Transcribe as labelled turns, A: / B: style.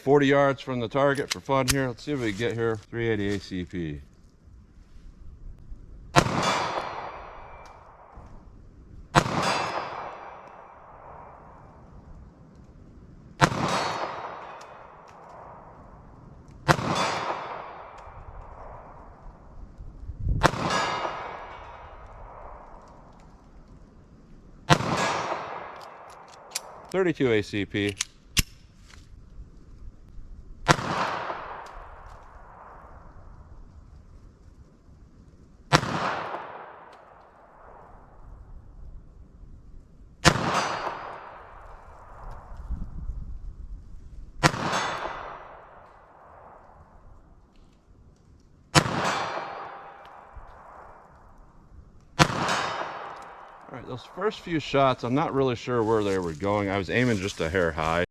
A: 40 yards from the target for fun here. Let's see if we can get here. 380 ACP. .32 ACP. All right, those first few shots, I'm not really sure where they were going. I was aiming just a hair high.